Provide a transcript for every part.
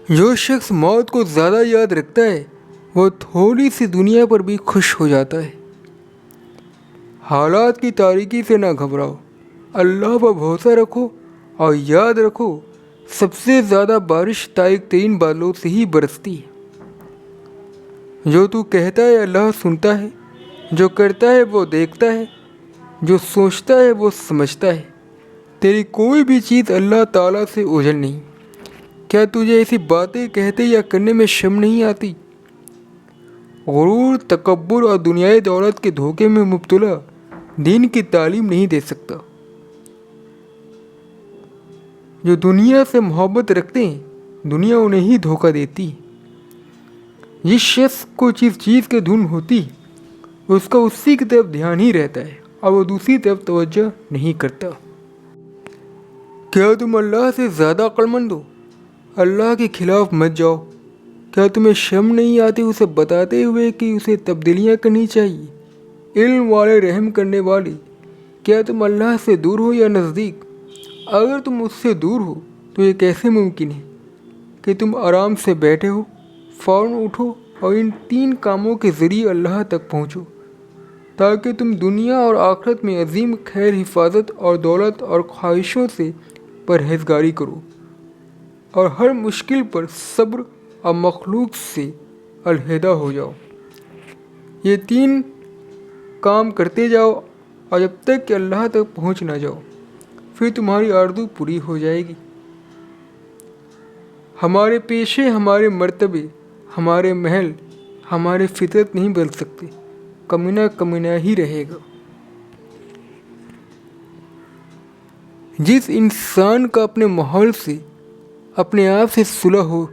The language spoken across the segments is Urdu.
جو شخص موت کو زیادہ یاد رکھتا ہے وہ تھوڑی سی دنیا پر بھی خوش ہو جاتا ہے۔ حالات کی تاریکی سے نہ گھبراؤ، اللہ پر بھروسہ رکھو اور یاد رکھو سب سے زیادہ بارش تاریک ترین بادلوں سے ہی برستی ہے۔ جو تو کہتا ہے اللہ سنتا ہے، جو کرتا ہے وہ دیکھتا ہے، جو سوچتا ہے وہ سمجھتا ہے۔ تیری کوئی بھی چیز اللہ تعالیٰ سے اوجھل نہیں۔ کیا تجھے ایسی باتیں کہتے یا کرنے میں شرم نہیں آتی؟ غرور، تکبر اور دنیائی دولت کے دھوکے میں مبتلا دین کی تعلیم نہیں دے سکتا۔ جو دنیا سے محبت رکھتے ہیں دنیا انہیں ہی دھوکہ دیتی ہے۔ جس شخص کو جس چیز کی دھن ہوتی اس کا اسی کی طرف دھیان ہی رہتا ہے اور وہ دوسری طرف توجہ نہیں کرتا۔ کیا تم اللہ سے زیادہ عقلمند ہو؟ اللہ کے خلاف مت جاؤ۔ کیا تمہیں شرم نہیں آتی اسے بتاتے ہوئے کہ اسے تبدیلیاں کرنی چاہیے؟ علم والے، رحم کرنے والے، کیا تم اللہ سے دور ہو یا نزدیک؟ اگر تم اس سے دور ہو تو یہ کیسے ممکن ہے کہ تم آرام سے بیٹھے ہو؟ فوراً اٹھو اور ان 3 کاموں کے ذریعے اللہ تک پہنچو تاکہ تم دنیا اور آخرت میں عظیم خیر، حفاظت اور دولت اور خواہشوں سے پرہیزگاری کرو اور ہر مشکل پر صبر اور مخلوق سے علیحدہ ہو جاؤ۔ یہ 3 کام کرتے جاؤ اور جب تک کہ اللہ تک پہنچ نہ جاؤ، پھر تمہاری آرزو پوری ہو جائے گی۔ ہمارے پیشے، ہمارے مرتبے، ہمارے محل، ہمارے فطرت نہیں بدل سکتے، کمینہ کمینہ ہی رہے گا۔ جس انسان کا اپنے ماحول سے، اپنے آپ سے صلح ہو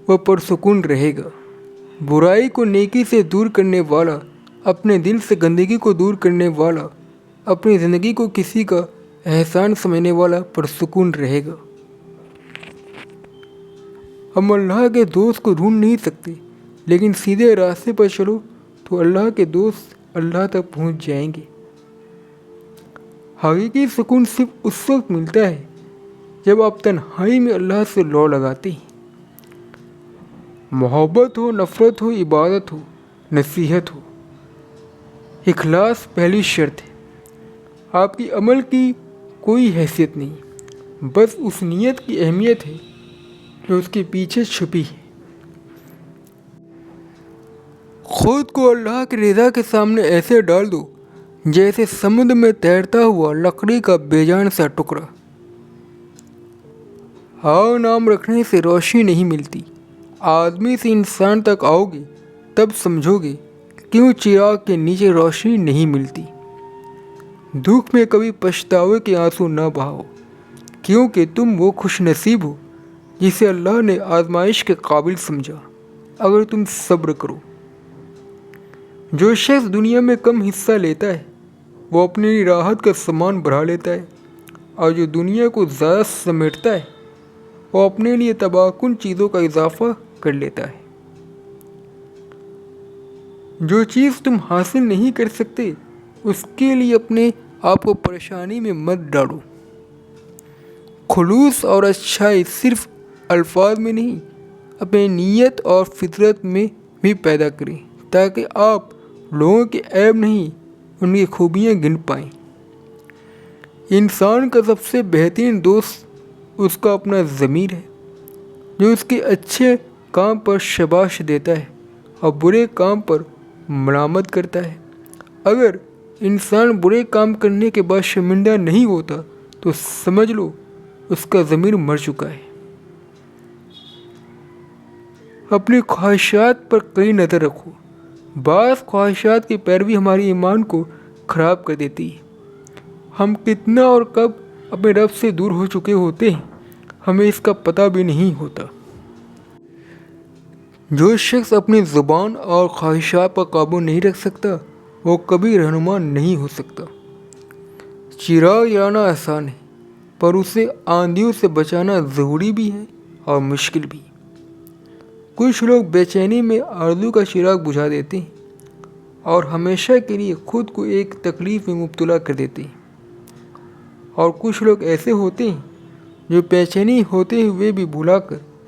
وہ پرسکون رہے گا۔ برائی کو نیکی سے دور کرنے والا، اپنے دل سے گندگی کو دور کرنے والا، اپنی زندگی کو کسی کا احسان سمجھنے والا پرسکون رہے گا۔ ہم اللہ کے دوست کو ڈھونڈ نہیں سکتے، لیکن سیدھے راستے پر چلو تو اللہ کے دوست اللہ تک پہنچ جائیں گے۔ حقیقی سکون صرف اس وقت ملتا ہے جب آپ تنہائی میں اللہ سے لو لگاتے ہیں۔ محبت ہو، نفرت ہو، عبادت ہو، نصیحت ہو، اخلاص پہلی شرط ہے۔ آپ کی عمل کی کوئی حیثیت نہیں، بس اس نیت کی اہمیت ہے جو اس کے پیچھے چھپی ہے۔ خود کو اللہ کی رضا کے سامنے ایسے ڈال دو جیسے سمندر میں تیرتا ہوا لکڑی کا بے جان سا ٹکڑا۔ ہاں، نام رکھنے سے روشنی نہیں ملتی۔ آدمی سے انسان تک آؤ گے تب سمجھو گے کیوں چراغ کے نیچے روشنی نہیں ملتی۔ دکھ میں کبھی پچھتاوے کے آنسو نہ بہاؤ، کیونکہ تم وہ خوش نصیب ہو جسے اللہ نے آزمائش کے قابل سمجھا اگر تم صبر کرو۔ جو شخص دنیا میں کم حصہ لیتا ہے وہ اپنی راحت کا سامان بڑھا لیتا ہے، اور جو دنیا کو زیادہ سمیٹتا ہے وہ اپنے لیے تباہ کن چیزوں کا اضافہ کر لیتا ہے۔ جو چیز تم حاصل نہیں کر سکتے اس کے لیے اپنے آپ کو پریشانی میں مت ڈالو۔ خلوص اور اچھائی صرف الفاظ میں نہیں، اپنی نیت اور فطرت میں بھی پیدا کریں تاکہ آپ لوگوں کے عیب نہیں، ان کی خوبیاں گن پائیں۔ انسان کا سب سے بہترین دوست اس کا اپنا ضمیر ہے، جو اس کے اچھے کام پر شاباش دیتا ہے اور برے کام پر ملامت کرتا ہے۔ اگر انسان برے کام کرنے کے بعد شرمندہ نہیں ہوتا تو سمجھ لو اس کا ضمیر مر چکا ہے۔ اپنی خواہشات پر کڑی نظر رکھو۔ بعض خواہشات کی پیروی ہمارے ایمان کو خراب کر دیتی ہے۔ ہم کتنا اور کب اپنے رب سے دور ہو چکے ہوتے ہیں ہمیں اس کا پتہ بھی نہیں ہوتا۔ جو شخص اپنی زبان اور خواہشات پر قابو نہیں رکھ سکتا وہ کبھی رہنما نہیں ہو سکتا۔ چراغ جلانا آسان ہے پر اسے آندھیوں سے بچانا ضروری بھی ہے اور مشکل بھی۔ کچھ لوگ بے چینی میں آرزو کا چراغ بجھا دیتے ہیں اور ہمیشہ کے لیے خود کو ایک تکلیف میں مبتلا کر دیتے ہیں، اور کچھ لوگ ایسے ہوتے ہیں جو بے چینی ہوتے ہوئے بھی بھلا کر